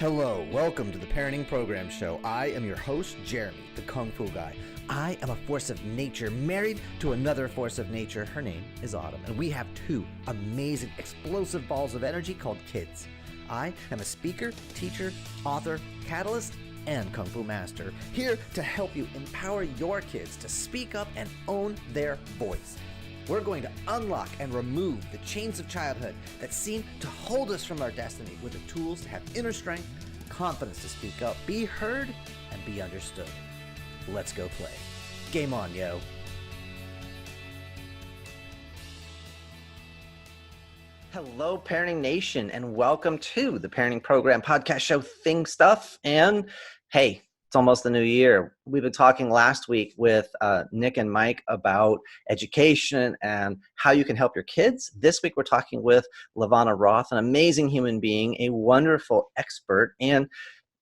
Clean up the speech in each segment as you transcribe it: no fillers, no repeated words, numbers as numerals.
Hello, welcome to the Parenting Program Show. I am your host, Jeremy, the Kung Fu Guy. I am a force of nature married to another force of nature. Her name is Autumn, and we have two amazing, explosive balls of energy called kids. I am a speaker, teacher, author, catalyst, and Kung Fu master, here to help you empower your kids to speak up and own their voice. We're going to unlock and remove the chains of childhood that seem to hold us from our destiny with the tools to have inner strength, confidence to speak up, be heard, and be understood. Let's go play. Game on, yo. Hello, Parenting Nation, and welcome to the Parenting Program Podcast Show Thing Stuff. And hey, it's almost the new year. We've been talking last week with Nick and Mike about education and how you can help your kids. This week, we're talking with LaVonna Roth, an amazing human being, a wonderful expert, and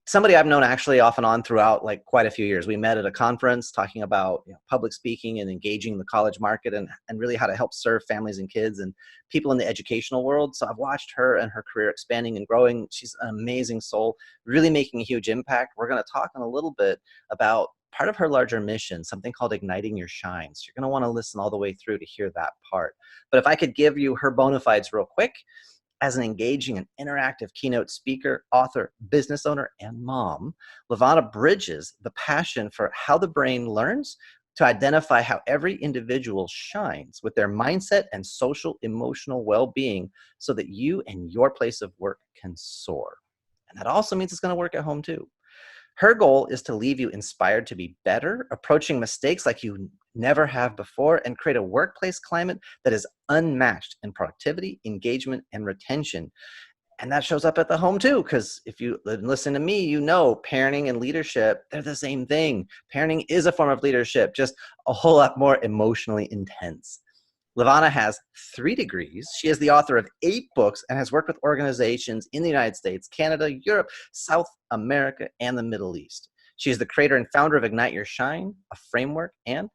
somebody I've known actually off and on throughout like quite a few years. We met at a conference talking about public speaking and engaging the college market and really how to help serve families and kids and people in the educational world. So I've watched her and her career expanding and growing. She's an amazing soul, really making a huge impact. We're going to talk in a little bit about part of her larger mission, something called Igniting Your S.H.I.N.E. So you're going to want to listen all the way through to hear that part. But if I could give you her bona fides real quick. As an engaging and interactive keynote speaker, author, business owner, and mom, LaVonna bridges the passion for how the brain learns to identify how every individual shines with their mindset and social emotional well-being so that you and your place of work can soar. And that also means it's going to work at home too. Her goal is to leave you inspired to be better, approaching mistakes like you never have before, and create a workplace climate that is unmatched in productivity, engagement, and retention. And that shows up at the home too, because if you listen to me, you know parenting and leadership, they're the same thing. Parenting is a form of leadership, just a whole lot more emotionally intense. LaVonna has 3 degrees. She is the author of 8 books and has worked with organizations in the United States, Canada, Europe, South America, and the Middle East. She is the creator and founder of Ignite Your S.H.I.N.E, a framework, and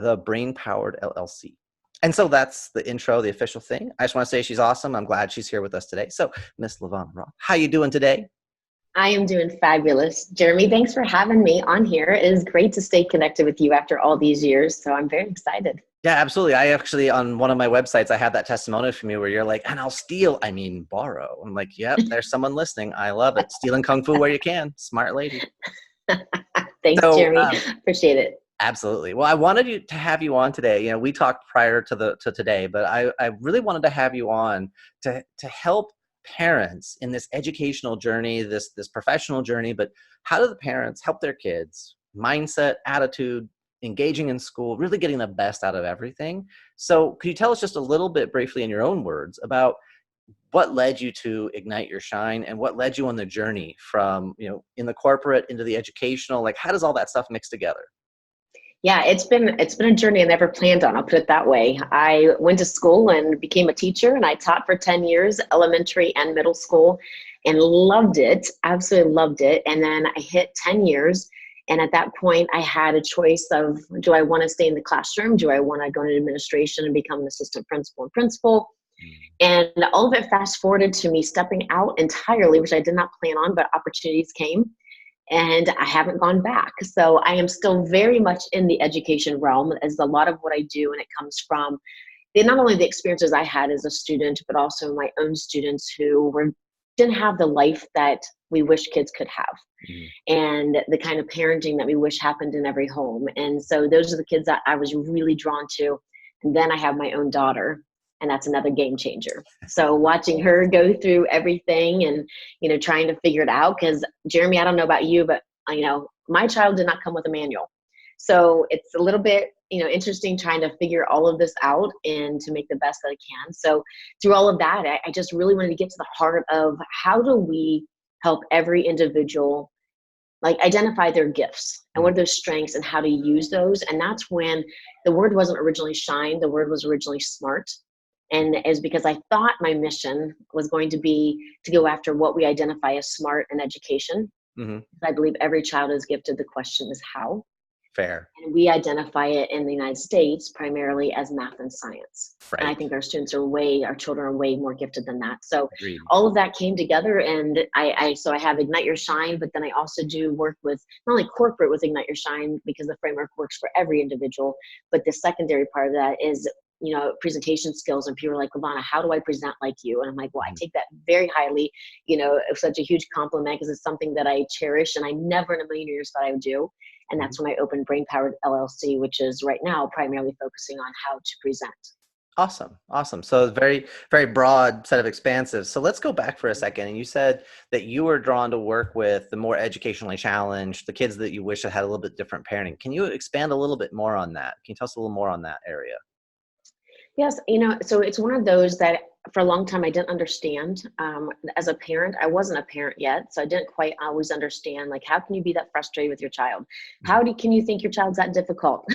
the Brain Powered LLC. And so that's the intro, the official thing. I just want to say she's awesome. I'm glad she's here with us today. So Miss LaVonna Roth, how you doing today? I am doing fabulous. Jeremy, thanks for having me on here. It is great to stay connected with you after all these years. So I'm very excited. Yeah, absolutely. I actually, on one of my websites, I had that testimonial from you where you're like, and I'll steal, borrow. I'm like, yep, there's someone listening. I love it. Stealing Kung Fu where you can. Smart lady. Thanks, Jeremy. Appreciate it. Absolutely. Well, I wanted to have you on today. We talked prior to today, but I really wanted to have you on to help parents in this educational journey, this professional journey. But how do the parents help their kids? Mindset, attitude, engaging in school, really getting the best out of everything. So could you tell us just a little bit briefly in your own words about what led you to Ignite Your S.H.I.N.E and what led you on the journey from, in the corporate into the educational, like how does all that stuff mix together? Yeah, it's been a journey I never planned on. I'll put it that way. I went to school and became a teacher, and I taught for 10 years, elementary and middle school, and loved it, absolutely loved it. And then I hit 10 years, and at that point I had a choice of, do I want to stay in the classroom? Do I want to go into administration and become an assistant principal and principal? And all of it fast forwarded to me stepping out entirely, which I did not plan on, but opportunities came. And I haven't gone back. So I am still very much in the education realm, as a lot of what I do, and it comes from not only the experiences I had as a student, but also my own students who didn't have the life that we wish kids could have, and the kind of parenting that we wish happened in every home. And so those are the kids that I was really drawn to. And then I have my own daughter, and that's another game changer. So watching her go through everything and, trying to figure it out, because Jeremy, I don't know about you, but my child did not come with a manual. So it's a little bit, interesting trying to figure all of this out and to make the best that I can. So through all of that, I just really wanted to get to the heart of how do we help every individual identify their gifts and what are those strengths and how to use those. And that's when the word wasn't originally shine, the word was originally smart. And is because I thought my mission was going to be to go after what we identify as smart in education. I believe every child is gifted. The question is how. Fair. And we identify it in the United States primarily as math and science. And I Right. think our children are way more gifted than that. So Agreed. all of that came together, and so I have Ignite Your Shine, but then I also do work with not only corporate with Ignite Your Shine, because the framework works for every individual, but the secondary part of that is, presentation skills. And people are like, LaVonna, how do I present like you? And I'm like, well, I take that very highly. It's such a huge compliment because it's something that I cherish, and I never in a million years thought I would do. And Mhm. that's when I opened Brain Powered LLC, which is right now primarily focusing on how to present. Awesome. Awesome. So it's very, very broad set of expansive. So let's go back for a second. And you said that you were drawn to work with the more educationally challenged, the kids that you wish had a little bit different parenting. Can you expand a little bit more on that? Can you tell us a little more on that area? Yes, so it's one of those that for a long time I didn't understand. As a parent, I wasn't a parent yet, so I didn't quite always understand, like, how can you be that frustrated with your child? Mhm. Can you think your child's that difficult?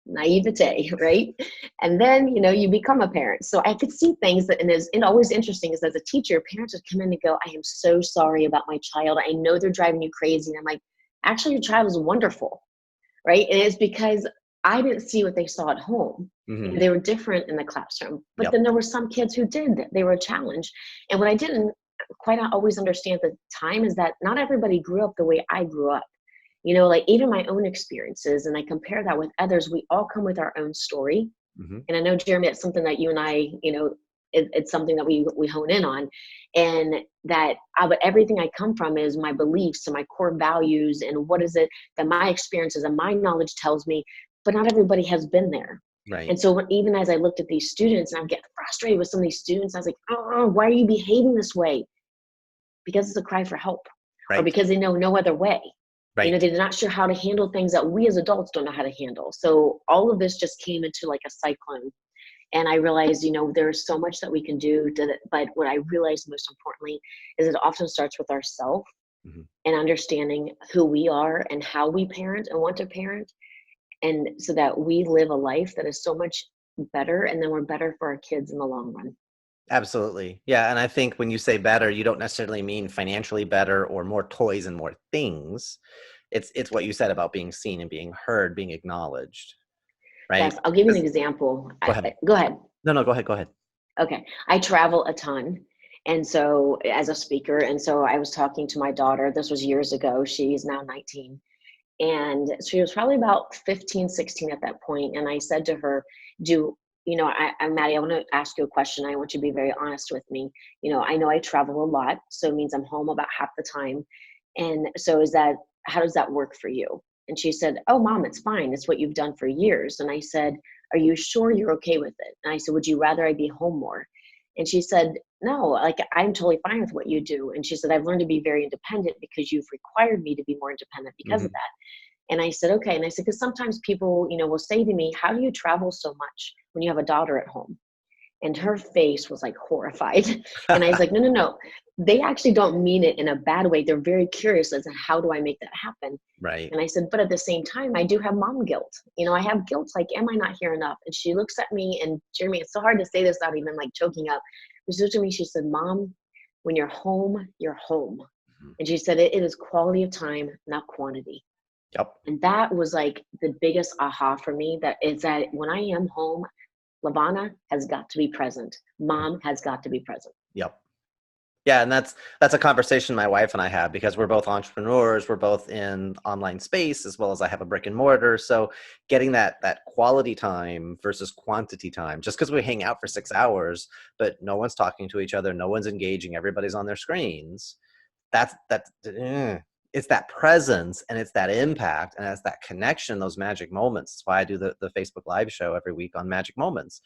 Naivete, right? And then, you become a parent. So I could see things that, and it's always interesting is as a teacher, parents would come in and go, I am so sorry about my child. I know they're driving you crazy. And I'm like, actually, your child is wonderful, right? And it's because I didn't see what they saw at home. Mhm. They were different in the classroom, but Yep. then there were some kids who did. They were a challenge. And what I didn't quite always understand at the time is that not everybody grew up the way I grew up. Like even my own experiences, and I compare that with others, we all come with our own story. Mhm. And I know, Jeremy, it's something that you and I, it's something that we hone in on. And that but everything I come from is my beliefs and my core values, and what is it that my experiences and my knowledge tells me, but not everybody has been there. Right. And so even as I looked at these students, and I get frustrated with some of these students, I was like, oh, why are you behaving this way? Because it's a cry for help, or Right. because they know no other way. Right. They're not sure how to handle things that we as adults don't know how to handle. So all of this just came into like a cyclone. And I realized, there's so much that we can do but what I realized most importantly is it often starts with ourselves Mhm. and understanding who we are and how we parent and want to parent. And so that we live a life that is so much better, and then we're better for our kids in the long run. Absolutely. Yeah. And I think when you say better, you don't necessarily mean financially better or more toys and more things. It's what you said about being seen and being heard, being acknowledged. Right. Yes, I'll give you an 'Cause- example. Go ahead. Go ahead. No, no, go ahead. Go ahead. Okay. I travel a ton. And so as a speaker, and so I was talking to my daughter, this was years ago. She's now 19. And she was probably about 15, 16 at that point. And I said to her, I'm Maddie, I want to ask you a question. I want you to be very honest with me. I know I travel a lot, so it means I'm home about half the time. And so how does that work for you? And she said, oh, Mom, it's fine. It's what you've done for years. And I said, are you sure you're okay with it? And I said, would you rather I be home more? And she said, no, like I'm totally fine with what you do. And she said, I've learned to be very independent because you've required me to be more independent because of Mhm. that. And I said, okay. And I said, because sometimes people, will say to me, how do you travel so much when you have a daughter at home? And her face was like horrified. And I was like, no, no, no. They actually don't mean it in a bad way. They're very curious as to how do I make that happen? Right. And I said, but at the same time, I do have mom guilt. I have guilt, like, am I not here enough? And she looks at me, and Jeremy, it's so hard to say this without even like choking up. She looked at me, she said, Mom, when you're home, you're home. Mhm. And she said, it is quality of time, not quantity. Yep. And that was like the biggest aha for me, that is that when I am home, LaVonna has got to be present. Mom has got to be present. Yep. Yeah, and that's a conversation my wife and I have because we're both entrepreneurs, we're both in online space as well as I have a brick and mortar. So getting that quality time versus quantity time, just because we hang out for 6 hours, but no one's talking to each other, no one's engaging, everybody's on their screens. It's that presence and it's that impact and it's that connection, those magic moments. That's why I do the Facebook Live show every week on magic moments.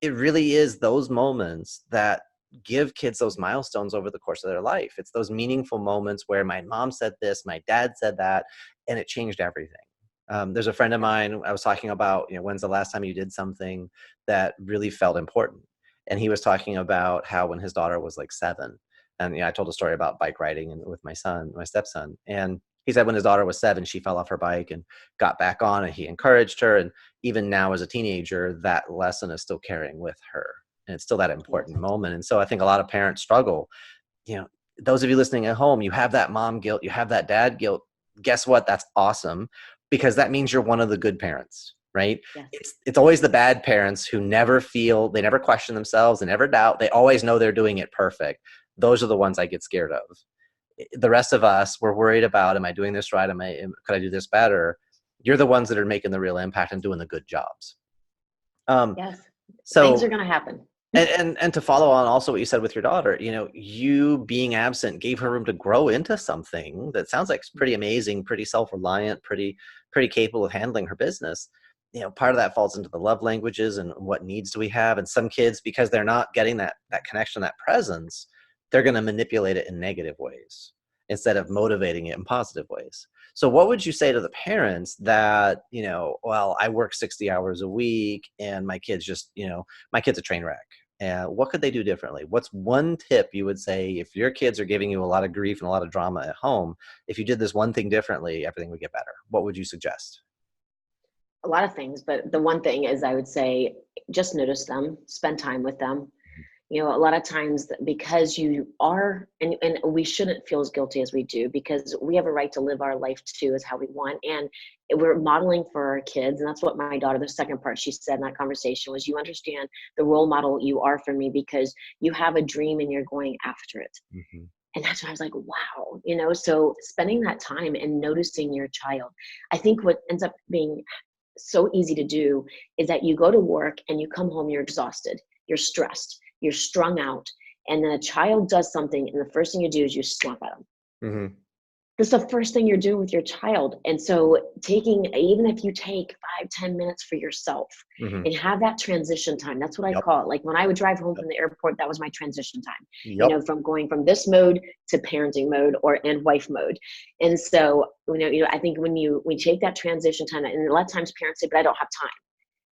It really is those moments that give kids those milestones over the course of their life. It's those meaningful moments where my mom said this, my dad said that, and it changed everything. There's a friend of mine, I was talking about, when's the last time you did something that really felt important? And he was talking about how when his daughter was like 7, and I told a story about bike riding and with my son, my stepson. And he said when his daughter was 7, she fell off her bike and got back on, and he encouraged her. And even now as a teenager, that lesson is still carrying with her. And it's still that important Yes. moment. And so I think a lot of parents struggle. Those of you listening at home, you have that mom guilt, you have that dad guilt. Guess what? That's awesome. because that means you're one of the good parents, right? Yes. It's always the bad parents who they never question themselves, they never doubt, they always know they're doing it perfect. Those are the ones I get scared of. The rest of us, we're worried about, am I doing this right? Could I do this better? You're the ones that are making the real impact and doing the good jobs. Yes. Things are So going to happen. and to follow on also what you said with your daughter, you being absent gave her room to grow into something that sounds like pretty amazing, pretty self-reliant, pretty capable of handling her business. Part of that falls into the love languages and what needs do we have. And some kids, because they're not getting that connection, that presence, they're going to manipulate it in negative ways instead of motivating it in positive ways. So what would you say to the parents that, well, I work 60 hours a week and my kid's my kid's a train wreck. And what could they do differently? What's one tip you would say if your kids are giving you a lot of grief and a lot of drama at home, if you did this one thing differently, everything would get better? What would you suggest? A lot of things, but the one thing is I would say just notice them, spend time with them. A lot of times because you are, and we shouldn't feel as guilty as we do, because we have a right to live our life too as how we want. And we're modeling for our kids. And that's what my daughter, the second part she said in that conversation was, you understand the role model you are for me because you have a dream and you're going after it. Mm-hmm. And that's when I was like, wow, so spending that time and noticing your child. I think what ends up being so easy to do is that you go to work and you come home, you're exhausted, you're stressed, you're strung out, and then a child does something and the first thing you do is you slap at them. Mm-hmm. That's the first thing you're doing with your child. And so even if you take 5-10 minutes for yourself Mm-hmm. and have that transition time, that's what I Yep. call it. Like when I would drive home from the airport, that was my transition time, Yep. from going from this mode to parenting mode and wife mode. And so, I think when we take that transition time, and a lot of times parents say, but I don't have time.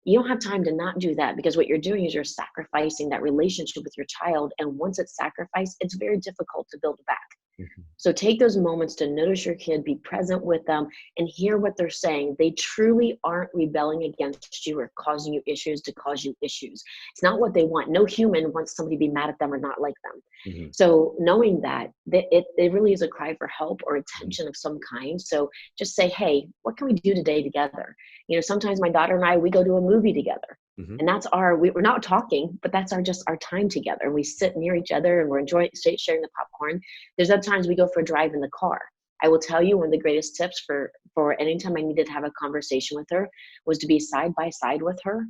You don't have time to not do that, because what you're doing is you're sacrificing that relationship with your child. And once it's sacrificed, it's very difficult to build it back. Mm-hmm. So take those moments to notice your kid, be present with them, and hear what they're saying. They truly aren't rebelling against you or causing you issues to cause you issues. It's not what they want. No human wants somebody to be mad at them or not like them. Mm-hmm. So knowing that it really is a cry for help or attention of some kind. So just say, hey, what can we do today together? Sometimes my daughter and I, we go to a movie together. Mm-hmm. And that's we're not talking, but that's just our time together. We sit near each other and we're enjoying sharing the popcorn. There's other times we go for a drive in the car. I will tell you, one of the greatest tips for anytime I needed to have a conversation with her was to be side by side with her.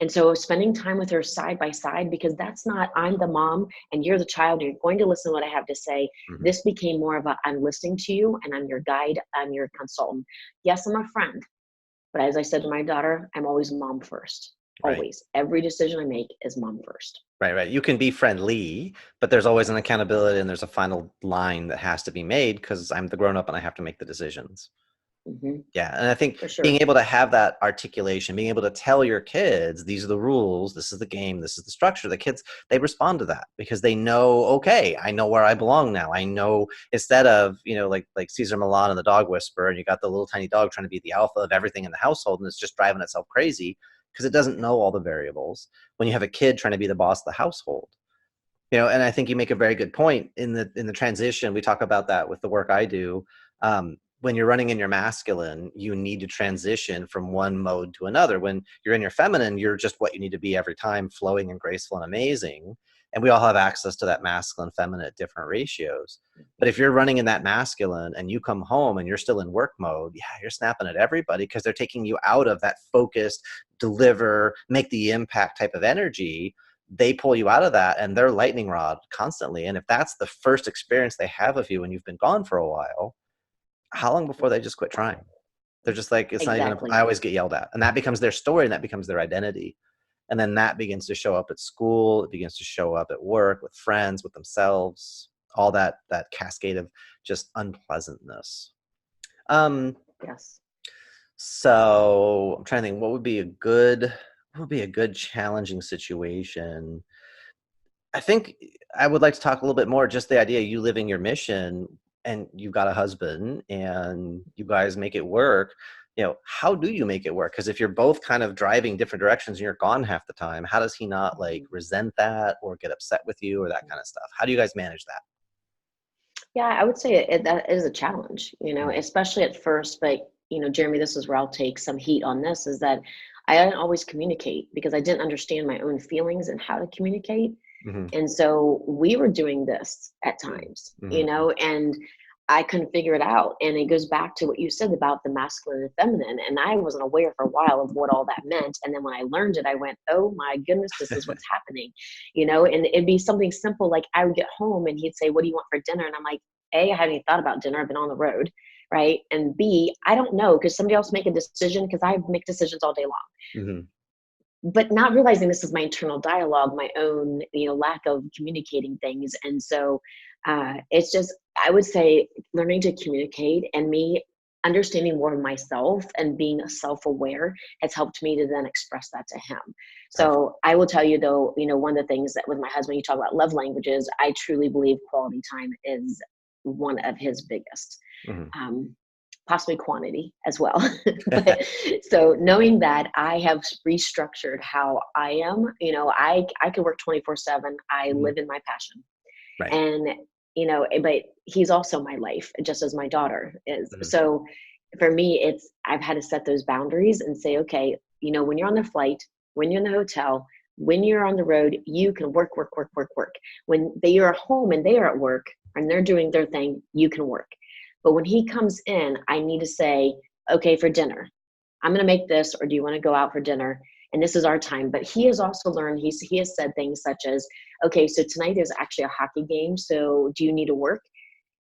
And so spending time with her side by side, because that's not, I'm the mom and you're the child, and you're going to listen to what I have to say. Mm-hmm. This became more of I'm listening to you and I'm your guide, I'm your consultant. Yes, I'm a friend. But as I said to my daughter, I'm always mom first. Right. Always. Every decision I make is mom first. Right. You can be friendly, but there's always an accountability and there's a final line that has to be made because I'm the grown up and I have to make the decisions. Mm-hmm. Yeah. And I think For sure. being able to have that articulation, being able to tell your kids, these are the rules, this is the game, this is the structure, the kids, they respond to that because they know, okay, I know where I belong now. I know, instead of, like Caesar Milan and the dog whisperer, and you got the little tiny dog trying to be the alpha of everything in the household and it's just driving itself crazy because it doesn't know all the variables. When you have a kid trying to be the boss of the household, and I think you make a very good point in the transition. We talk about that with the work I do. When you're running in your masculine, you need to transition from one mode to another. When you're in your feminine, you're just what you need to be every time, flowing and graceful and amazing. And we all have access to that masculine, feminine at different ratios. But if you're running in that masculine and you come home and you're still in work mode, yeah, you're snapping at everybody because they're taking you out of that focused, deliver, make the impact type of energy. They pull you out of that and they're lightning rod constantly. And if that's the first experience they have of you when you've been gone for a while, how long before they just quit trying? They're just like, it's Exactly. not even, I always get yelled at. And that becomes their story and that becomes their identity. And then that begins to show up at school. It begins to show up at work, with friends, with themselves, all that cascade of just unpleasantness. Yes. So I'm trying to think what would be a good challenging situation. I think I would like to talk a little bit more just the idea of you living your mission and you've got a husband and you guys make it work. How do you make it work? Because if you're both kind of driving different directions and you're gone half the time, how does he not resent that or get upset with you or that kind of stuff? How do you guys manage that? Yeah, I would say that is a challenge, especially at first, but Jeremy, this is where I'll take some heat on this, is that I didn't always communicate because I didn't understand my own feelings and how to communicate. Mm-hmm. And so we were doing this at times, Mm-hmm. and I couldn't figure it out. And it goes back to what you said about the masculine and feminine. And I wasn't aware for a while of what all that meant. And then when I learned it, I went, oh my goodness, this is what's happening, and it'd be something simple. Like I would get home and he'd say, what do you want for dinner? And I'm like, A, I hadn't even thought about dinner. I've been on the road. Right. And B, I don't know, because somebody else make a decision, because I make decisions all day long. Mm-hmm. But not realizing this is my internal dialogue, my own, lack of communicating things. And so it's just, I would say, learning to communicate and me understanding more of myself and being self-aware has helped me to then express that to him. So I will tell you though, one of the things that with my husband, you talk about love languages, I truly believe quality time is one of his biggest. Mm-hmm. Possibly quantity as well. But so knowing that I have restructured how I am, I could work 24/7. I Mm-hmm. live in my passion. Right. And, but he's also my life, just as my daughter is. Mm-hmm. So for me, I've had to set those boundaries and say, okay, when you're on the flight, when you're in the hotel, when you're on the road, you can work, work, work, work, work. When they are home and they are at work and they're doing their thing, you can work. But when he comes in, I need to say, okay, for dinner, I'm going to make this, or do you want to go out for dinner? And this is our time. But he has also learned, he has said things such as, okay, so tonight is actually a hockey game. So do you need to work?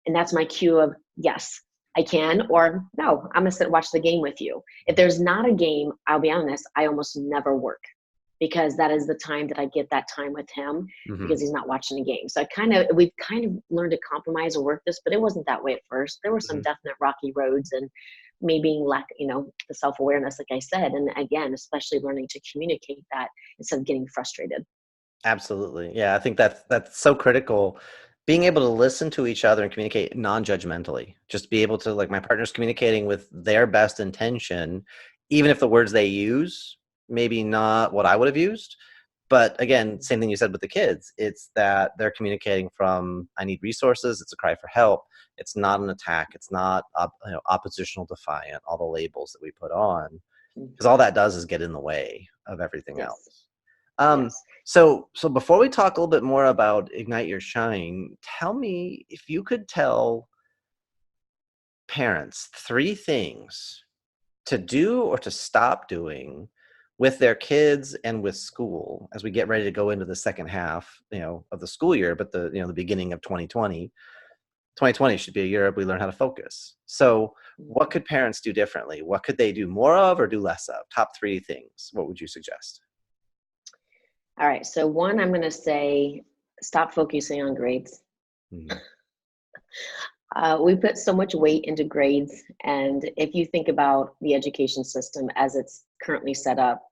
And that's my cue of, yes, I can, or no, I'm going to sit and watch the game with you. If there's not a game, I'll be honest, I almost never work, because that is the time that I get that time with him, Mm-hmm. because he's not watching the game. So we've kind of learned to compromise or work this, but it wasn't that way at first. There were some Mm-hmm. definite rocky roads, and me being the self-awareness, like I said. And again, especially learning to communicate that instead of getting frustrated. Absolutely. Yeah, I think that's so critical. Being able to listen to each other and communicate non-judgmentally. Just be able to, like, my partner's communicating with their best intention, even if the words they use maybe not what I would have used. But again, same thing you said with the kids. It's that they're communicating from, I need resources. It's a cry for help. It's not an attack. It's not oppositional defiant, all the labels that we put on, because all that does is get in the way of everything Yes. else. Um, Yes. so before we talk a little bit more about Ignite Your Shine, tell me if you could tell parents 3 things to do or to stop doing with their kids and with school as we get ready to go into the second half, of the school year, but the beginning of 2020. 2020 should be a year we learn how to focus. So what could parents do differently? What could they do more of or do less of? Top 3 things. What would you suggest? All right. So one, I'm going to say, stop focusing on grades. Mm-hmm. We put so much weight into grades. And if you think about the education system as it's currently set up,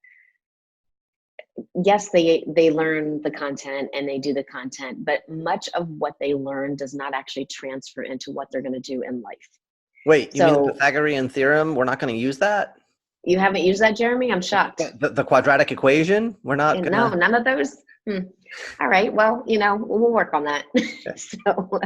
yes, they learn the content and they do the content, but much of what they learn does not actually transfer into what they're going to do in life. Wait, you mean the So Pythagorean theorem? We're not going to use that? you haven't used that, Jeremy? I'm shocked. The quadratic equation? We're not going No, to. none of those. All right. Well, we'll work on that. So,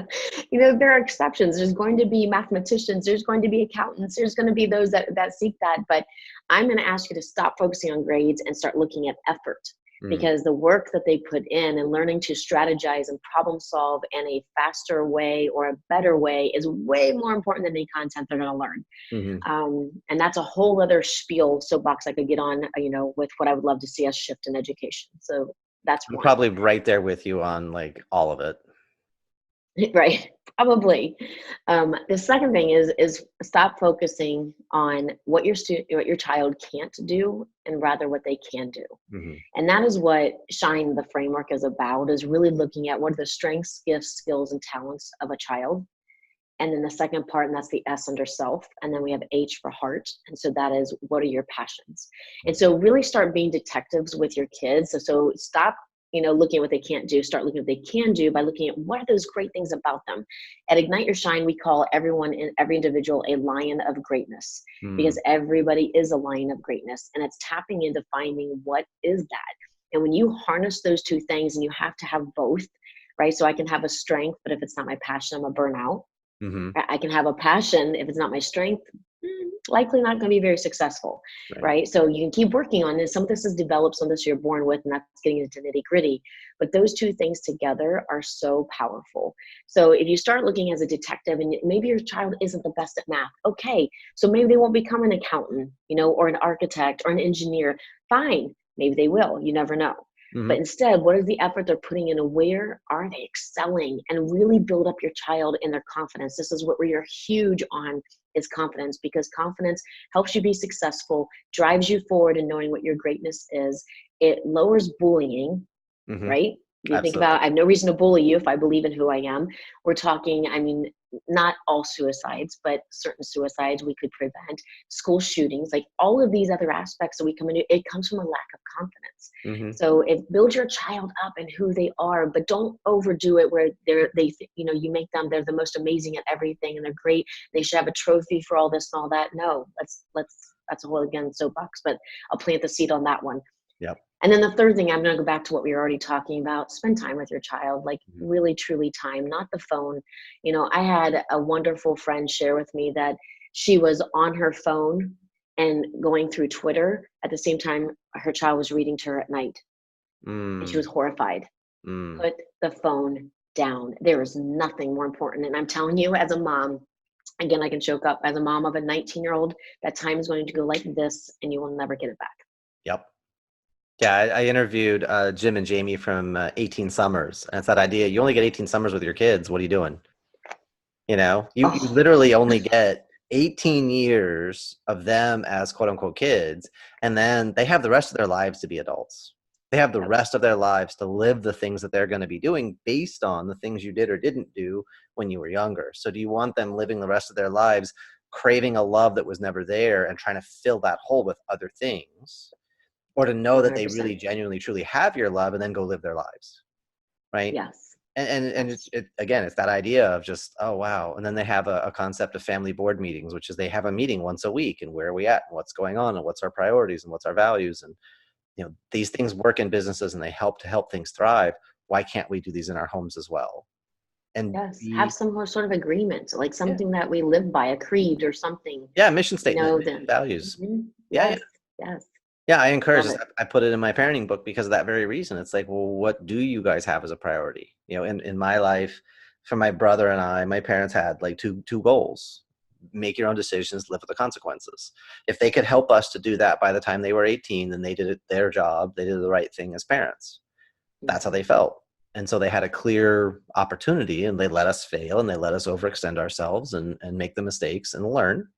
there are exceptions. There's going to be mathematicians. There's going to be accountants. There's going to be those that seek that. But I'm going to ask you to stop focusing on grades and start looking at effort, because the work that they put in and learning to strategize and problem solve in a faster way or a better way is way more important than the content they're going to learn. Mm-hmm. And that's a whole other spiel soapbox I could get on, with what I would love to see us shift in education. So that's I'm one. probably right there with you on like all of it. Right, probably. The second thing is stop focusing on what your child can't do, and rather what they can do. Mm-hmm. And that is what Shine, the framework, is about, is really looking at what are the strengths, gifts, skills, and talents of a child. And then the second part, and that's the S under self. And then we have H for heart. And so that is, what are your passions? And so really start being detectives with your kids. So stop, looking at what they can't do. Start looking at what they can do by looking at what are those great things about them. At Ignite Your Shine, we call every individual a lion of greatness, because everybody is a lion of greatness. And it's tapping into finding what is that. And when you harness those two things, and you have to have both, right? So I can have a strength, but if it's not my passion, I'm a burnout. Mm-hmm. I can have a passion. If it's not my strength, likely not going to be very successful, Right. right? So you can keep working on this. Some of this is developed, some of this you're born with, and that's getting into nitty gritty. But those two things together are so powerful. So if you start looking as a detective and maybe your child isn't the best at math, okay, so maybe they won't become an accountant, or an architect or an engineer. Fine, maybe they will. You never know. Mm-hmm. But instead, what is the effort they're putting in, and where are they excelling, and really build up your child in their confidence. This is what we're huge on, is confidence, because confidence helps you be successful, drives you forward in knowing what your greatness is. It lowers bullying, Mm-hmm. right? You think Absolutely. about, I have no reason to bully you if I believe in who I am. We're talking, not all suicides, but certain suicides we could prevent, school shootings, like all of these other aspects that we come into, it comes from a lack of confidence. Mm-hmm. So build your child up in who they are, but don't overdo it where you make them, they're the most amazing at everything and they're great. They should have a trophy for all this and all that. No, that's a whole, again, soapbox, but I'll plant the seed on that one. Yep. And then the third thing, I'm going to go back to what we were already talking about. Spend time with your child, like really, truly time, not the phone. I had a wonderful friend share with me that she was on her phone and going through Twitter at the same time her child was reading to her at night. And she was horrified. Put the phone down. There is nothing more important. And I'm telling you, as a mom, again, I can choke up. As a mom of a 19-year-old, that time is going to go like this and you will never get it back. Yep. Yeah, I interviewed Jim and Jamie from 18 Summers. And it's that idea, you only get 18 summers with your kids. What are you doing? You literally only get 18 years of them as quote unquote kids. And then they have the rest of their lives to be adults. They have the rest of their lives to live the things that they're going to be doing based on the things you did or didn't do when you were younger. So do you want them living the rest of their lives craving a love that was never there and trying to fill that hole with other things? Or to know that they 100%. really genuinely truly have your love and then go live their lives, right? Yes. And Yes. again, it's that idea of just, oh wow. And then they have a concept of family board meetings, which is they have a meeting once a week, and where are we at and what's going on and what's our priorities and what's our values. And these things work in businesses and they help things thrive. Why can't we do these in our homes as well? And Yes. Have some more sort of agreement, like yeah, something that we live by, a creed or something. mission statement, mission values. Yeah. Yes. Yes. Yeah, I encourage Love this. it. I put it in my parenting book because of that very reason. It's like, well, what do you guys have as a priority? In my life, for my brother and I, my parents had like two goals: make your own decisions, live with the consequences. If they could help us to do that by the time they were 18, then they did their job. They did the right thing as parents. That's how they felt. And so they had a clear opportunity, and they let us fail, and they let us overextend ourselves and make the mistakes and learn.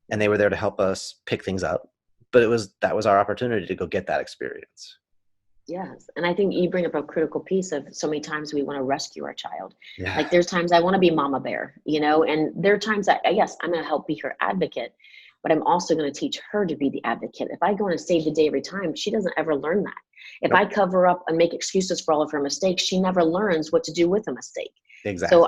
And they were there to help us pick things up. But that was our opportunity to go get that experience. Yes. And I think you bring up a critical piece of, so many times we want to rescue our child. Yeah. Like there's times I want to be mama bear, and there are times that, yes, I'm going to help be her advocate, but I'm also going to teach her to be the advocate. If I go in and save the day every time, she doesn't ever learn that. If I cover up and make excuses for all of her mistakes, she never learns what to do with a mistake. Exactly. So,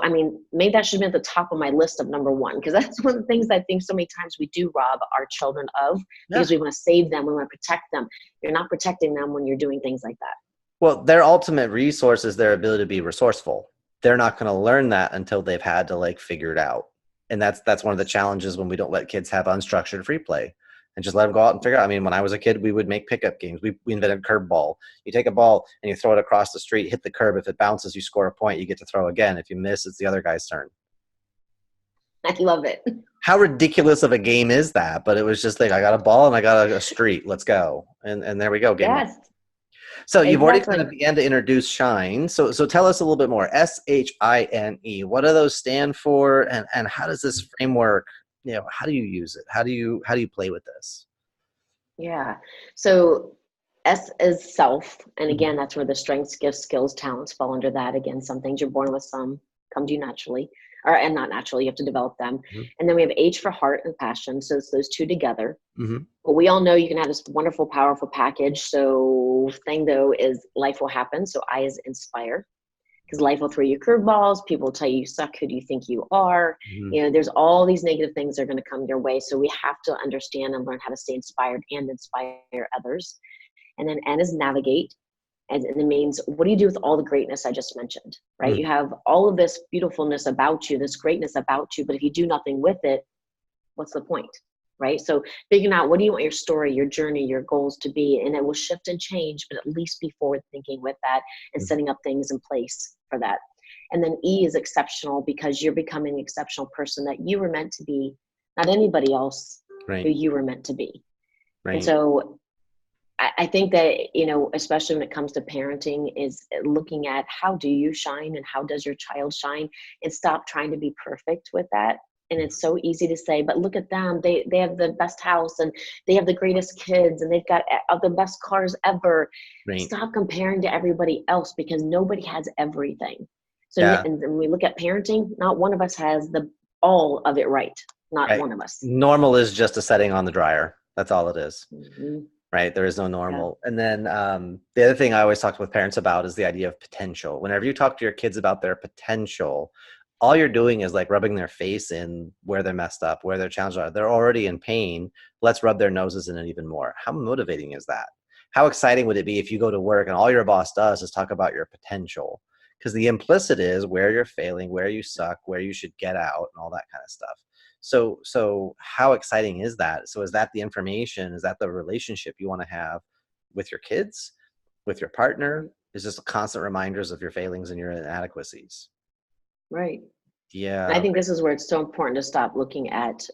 maybe that should be at the top of my list of number one, because that's one of the things I think so many times we do rob our children of, because we want to save them, we want to protect them. You're not protecting them when you're doing things like that. Well, their ultimate resource is their ability to be resourceful. They're not going to learn that until they've had to figure it out. And that's one of the challenges when we don't let kids have unstructured free play and just let them go out and figure out. When I was a kid, we would make pickup games. We invented curb ball. You take a ball and you throw it across the street, hit the curb. If it bounces, you score a point. You get to throw again. If you miss, it's the other guy's turn. I love it. How ridiculous of a game is that? But it was just like, I got a ball and I got a street. Let's go. And there we go. Game on. So you've already kind of began to introduce S.H.I.N.E. So tell us a little bit more. S.H.I.N.E. What do those stand for? And how does this framework, how do you use it? How do you play with this? Yeah. So S is self. And again, that's where the strengths, gifts, skills, talents fall under that. Again, some things you're born with, some come to you naturally, and not naturally, you have to develop them. And then we have H for heart and passion. So it's those two together. But we all know you can have this wonderful, powerful package. So thing though is life will happen. So I is inspire, because life will throw you curveballs. People will tell you suck. Who do you think you are? There's all these negative things that are going to come your way. So we have to understand and learn how to stay inspired and inspire others. And then N is navigate. And it means, what do you do with all the greatness I just mentioned, right? You have all of this beautifulness about you, this greatness about you, but if you do nothing with it, what's the point, right? So figuring out what do you want your story, your journey, your goals to be, and it will shift and change, but at least be forward thinking with that and setting up things in place for that. And then E is exceptional, because you're becoming an exceptional person that you were meant to be, not anybody else who Right. you were meant to be. And Right. so I think that, especially when it comes to parenting, is looking at how do you shine and how does your child shine, and stop trying to be perfect with that. And it's so easy to say, but look at them. They have the best house, and they have the greatest kids, and they've got the best cars ever. Right. Stop comparing to everybody else, because nobody has everything. So, Yeah. and when we look at parenting, not one of us has all of it right. Not Right. one of us. Normal is just a setting on the dryer. That's all it is. Mm-hmm. Right? There is no Yeah. normal. And then the other thing I always talk with parents about is the idea of potential. Whenever you talk to your kids about their potential, all you're doing is like rubbing their face in where they're messed up, where their challenges are. They're already in pain. Let's rub their noses in it even more. How motivating is that? How exciting would it be if you go to work and all your boss does is talk about your potential? Because the implicit is where you're failing, where you suck, where you should get out, and all that kind of stuff. So how exciting is that? So is that the information? Is that the relationship you want to have with your kids, with your partner? Is just constant reminders of your failings and your inadequacies? Right. And I Yeah. think this is where it's so important to stop looking at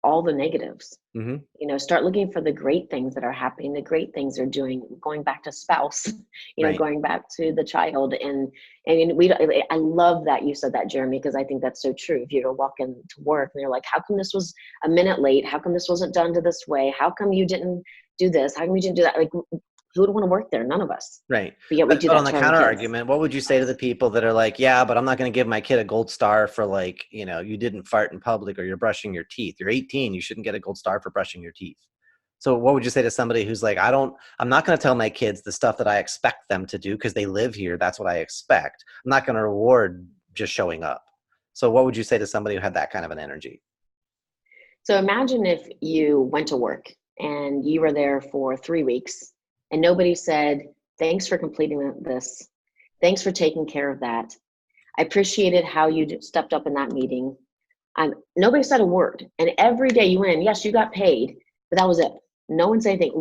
all the negatives. Mm-hmm. Start looking for the great things that are happening, the great things they're doing, going back to spouse, Right. going back to the child. And I love that you said that, Jeremy, because I think that's so true. If you were to walk into work and you're like, how come this was a minute late? How come this wasn't done to this way? How come you didn't do this? How come you didn't do that? Like, who would want to work there? None of us. Right. But yet we do But on that the to our own counter kids. argument, what would you say to the people that are like, yeah, but I'm not going to give my kid a gold star for like, you didn't fart in public or you're brushing your teeth. You're 18. You shouldn't get a gold star for brushing your teeth. So what would you say to somebody who's like, I'm not going to tell my kids the stuff that I expect them to do because they live here. That's what I expect. I'm not going to reward just showing up. So what would you say to somebody who had that kind of an energy? So imagine if you went to work and you were there for 3 weeks and nobody said, thanks for completing this. Thanks for taking care of that. I appreciated how you stepped up in that meeting. Nobody said a word. And every day you went, yes, you got paid, but that was it. No one said anything.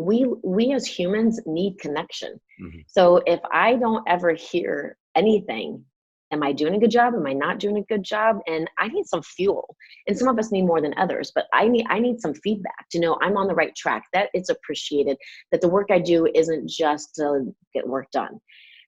We as humans need connection. Mm-hmm. So if I don't ever hear anything, am I doing a good job? Am I not doing a good job? And I need some fuel. And some of us need more than others, but I need some feedback to know I'm on the right track, that it's appreciated, that the work I do isn't just to get work done.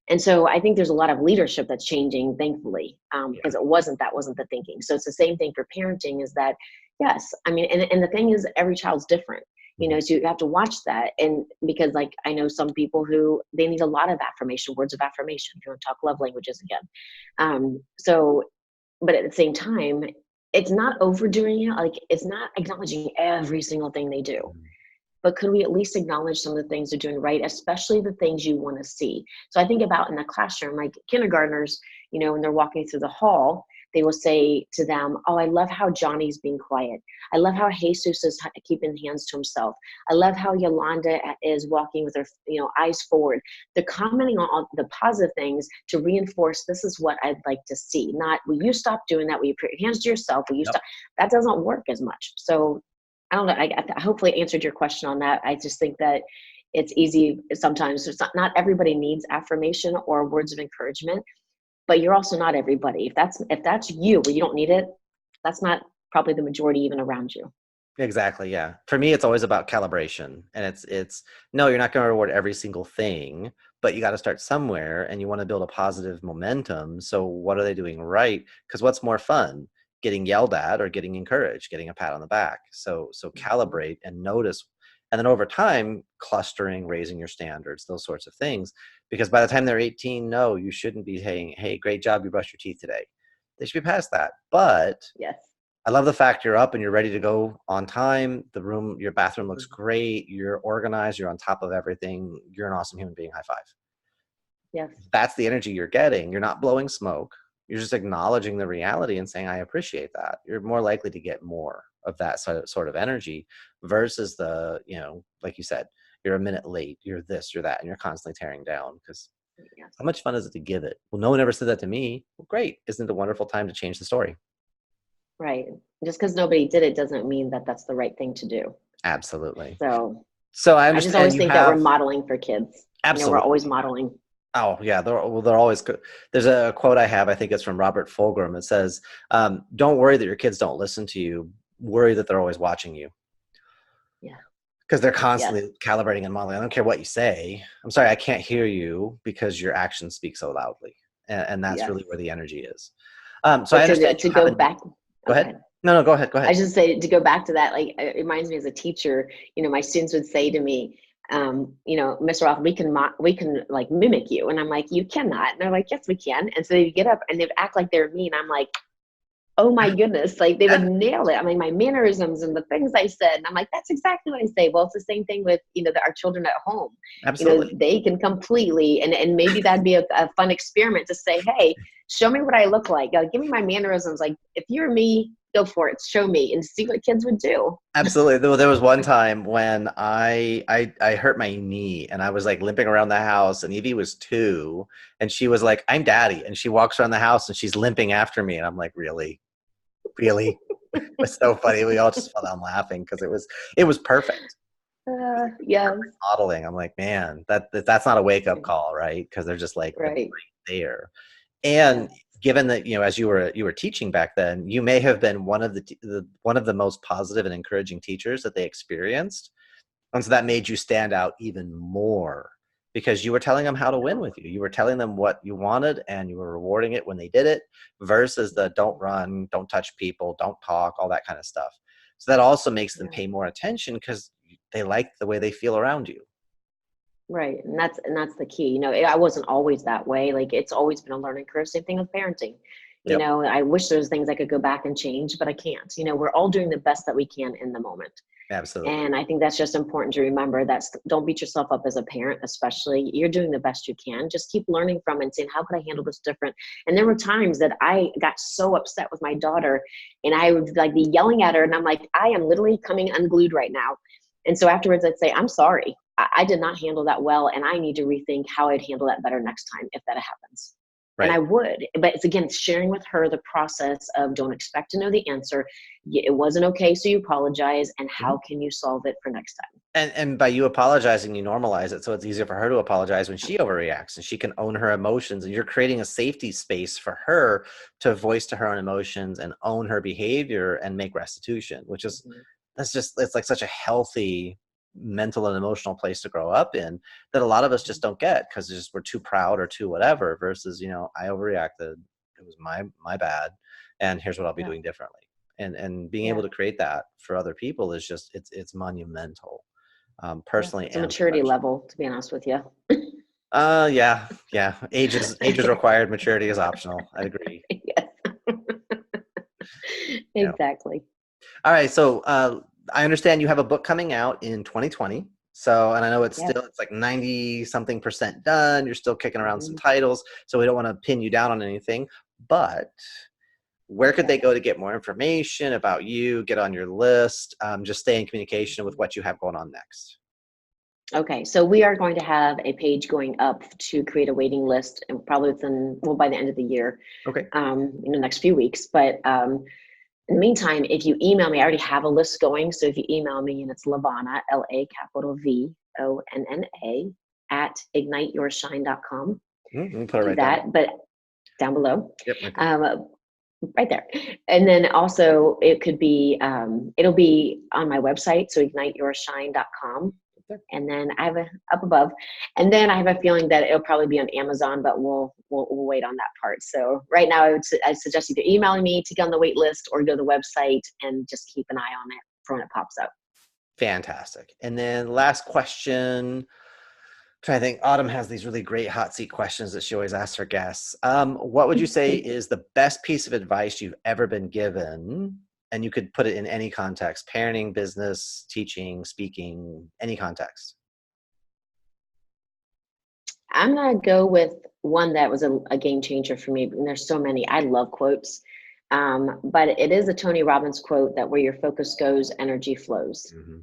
And so I think there's a lot of leadership that's changing, thankfully, Yeah. because that wasn't the thinking. So it's the same thing for parenting, is that, yes, I mean, and the thing is, every child's different, Mm-hmm. so you have to watch that. And because like, I know some people who they need a lot of affirmation, words of affirmation, if you want to talk love languages again. So, but at the same time, it's not overdoing it. Like, it's not acknowledging every single thing they do, but could we at least acknowledge some of the things they're doing right, especially the things you want to see? So I think about in the classroom, like kindergartners, when they're walking through the hall, they will say to them, oh, I love how Johnny's being quiet. I love how Jesus is keeping hands to himself. I love how Yolanda is walking with her, eyes forward. They're commenting on all the positive things to reinforce, this is what I'd like to see. Not, will you stop doing that? Will you put your hands to yourself? Will you Yep. stop? That doesn't work as much. So I don't know. I hopefully answered your question on that. I just think that it's easy sometimes. It's not everybody needs affirmation or words of encouragement, but you're also not everybody. If that's you where you don't need it, that's not probably the majority even around you. Exactly. Yeah. For me, it's always about calibration, and it's no, you're not going to reward every single thing, but you got to start somewhere, and you want to build a positive momentum. So what are they doing right? Because what's more fun, getting yelled at or getting encouraged, getting a pat on the back? So Mhm. calibrate and notice, and then over time, clustering, raising your standards, those sorts of things. Because by the time they're 18, no, you shouldn't be saying, "Hey, great job, you brushed your teeth today." They should be past that, but Yes. I love the fact you're up and you're ready to go on time. Your bathroom looks Mhm. great. You're organized. You're on top of everything. You're an awesome human being. High five. Yes. That's the energy you're getting. You're not blowing smoke. You're just acknowledging the reality and saying, I appreciate that. You're more likely to get more of that sort of energy versus like you said, you're a minute late, you're this, you're that, and you're constantly tearing down because Yes. how much fun is it to give it? Well, no one ever said that to me. Well, great. Isn't it a wonderful time to change the story? Right. Just because nobody did it doesn't mean that that's the right thing to do. Absolutely. So So I I just understand always you think that we're have, modeling for kids. We're always absolutely. modeling. Oh yeah, they're always good. There's a quote I have, I think it's from Robert Fulghum. It says, "Don't worry that your kids don't listen to you. Worry that they're always watching you." Yeah. Because they're Yes. constantly calibrating and modeling. I don't care what you say. I'm sorry, I can't hear you because your actions speak so loudly, and that's Yes. really where the energy is. So I But understand to you have go a. back, Go ahead. okay. No, no, go ahead. Go I ahead. just say to go back to that, like it reminds me as a teacher, my students would say to me, Mr. Roth, we can like mimic you. And I'm like, you cannot. And they're like, yes, we can. And so they get up and they act like they're me. And I'm like, oh my goodness, like they would nail it. I mean, my mannerisms and the things I said. And I'm like, that's exactly what I say. Well, it's the same thing with, our children at home. Absolutely. They can completely, and maybe that'd be a fun experiment to say, hey, show me what I look like. Give me my mannerisms. Like if you're me, go for it. Show me and see what kids would do. Absolutely. There was one time when I hurt my knee and I was like limping around the house and Evie was 2 and she was like, "I'm daddy." And she walks around the house and she's limping after me and I'm like, "Really? Really?" It was so funny. We all just fell down laughing because it was perfect. Yes, Modeling. I'm like, man, that's not a wake up call, right? Because they're just like they're right. right there. Yes. And given that as you were teaching back then, you may have been one of the most positive and encouraging teachers that they experienced, and so that made you stand out even more because you were telling them how to win with you. You were telling them what you wanted, and you were rewarding it when they did it, versus the don't run, don't touch people, don't talk, all that kind of stuff. So that also makes them pay more attention because they like the way they feel around you. Right. And that's the key. I wasn't always that way. Like it's always been a learning curve. Same thing with parenting. Yep, I wish there was things I could go back and change, but I can't. We're all doing the best that we can in the moment. absolutely. And I think that's just important to remember that don't beat yourself up as a parent, especially. You're doing the best you can. Just keep learning from it and saying, how could I handle this different? And there were times that I got so upset with my daughter and I would like be yelling at her and I'm like, I am literally coming unglued right now. And so afterwards I'd say, I'm sorry. I did not handle that well. And I need to rethink how I'd handle that better next time if that happens. And I Right. would, but it's again, sharing with her the process of don't expect to know the answer. It wasn't okay. So you apologize. And Mhm. how can you solve it for next time? And by you apologizing, you normalize it, so it's easier for her to apologize when she overreacts, and she can own her emotions, and you're creating a safety space for her to voice to her own emotions and own her behavior and make restitution, which is Mhm. it's like such a healthy mental and emotional place to grow up in that a lot of us just don't get because just we're too proud or too whatever versus I overreacted, it was my bad, and here's what I'll be Yeah. doing differently. And being able Yeah. to create that for other people is just it's monumental, Yeah. personally It's a and maturity professionally. level, to be honest with you. Yeah, yeah. Age is required, maturity is optional. I'd agree. Yes. Yeah. Exactly. All right. So I understand you have a book coming out in 2020. So, and I know Yes. it's like 90 something percent done. You're still kicking around some Mhm. titles. So we don't want to pin you down on anything. But where could Yeah. they go to get more information about you, get on your list, just stay in communication with Mhm. what you have going on next? Okay, so we are going to have a page going up to create a waiting list, and probably by the end of the year, Okay. in the next few weeks. But in the meantime, if you email me, I already have a list going. So if you email me, and it's LaVonna, LaVonna, at igniteyoursshine.com, Let me put it do right down. that. But down below, Yep, right there. um, right there. And then also it could be, it'll be on my website, so igniteyoursshine.com. Right there. And then I have a up above, and then I have a feeling that it'll probably be on Amazon, but we'll wait on that part. So right now, I suggest either emailing me to get on the wait list or go to the website and just keep an eye on it for when it pops up. Fantastic. And then last question. Trying to think, Autumn has these really great hot seat questions that she always asks her guests. What would you say is the best piece of advice you've ever been given? And you could put it in any context: parenting, business, teaching, speaking, any context. I'm gonna go with one that was a game changer for me. And there's so many. I love quotes, but it is a Tony Robbins quote that where your focus goes, energy flows. Hmm.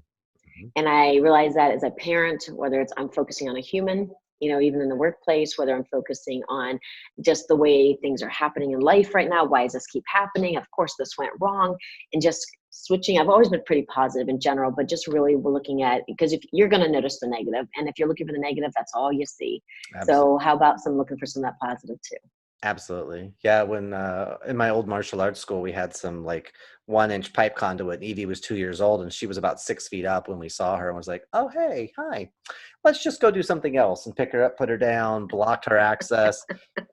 Hmm. And I realize that as a parent, whether it's I'm focusing on a human even in the workplace, whether I'm focusing on just the way things are happening in life right now. Why does this keep happening? Of course, this went wrong. And just switching. I've always been pretty positive in general, but just really looking at, because if you're going to notice the negative, and if you're looking for the negative, that's all you see. Absolutely. So how about some looking for some of that positive too? Absolutely. Yeah. When in my old martial arts school, we had some like 1-inch pipe conduit. Evie was 2 years old and she was about 6 feet up when we saw her and was like, oh, hey, hi, let's just go do something else, and pick her up, put her down, blocked her access.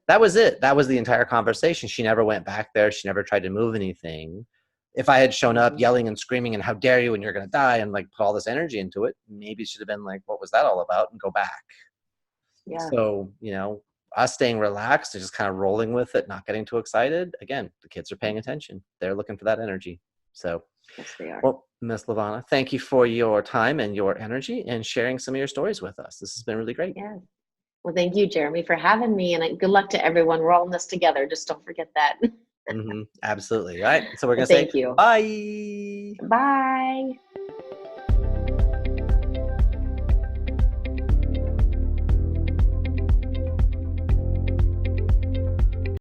That was it. That was the entire conversation. She never went back there. She never tried to move anything. If I had shown up yelling and screaming and how dare you and you're going to die and like put all this energy into it, maybe it should have been like, what was that all about, and go back. Yeah. So, us staying relaxed and just kind of rolling with it, not getting too excited. Again, the kids are paying attention. They're looking for that energy. So, Yes, they are. well, Miss LaVonna, thank you for your time and your energy and sharing some of your stories with us. This has been really great. Yeah. Well, thank you, Jeremy, for having me, and good luck to everyone. We're all in this together. Just don't forget that. Absolutely. All right. So we're going to say Thank you. bye. Bye.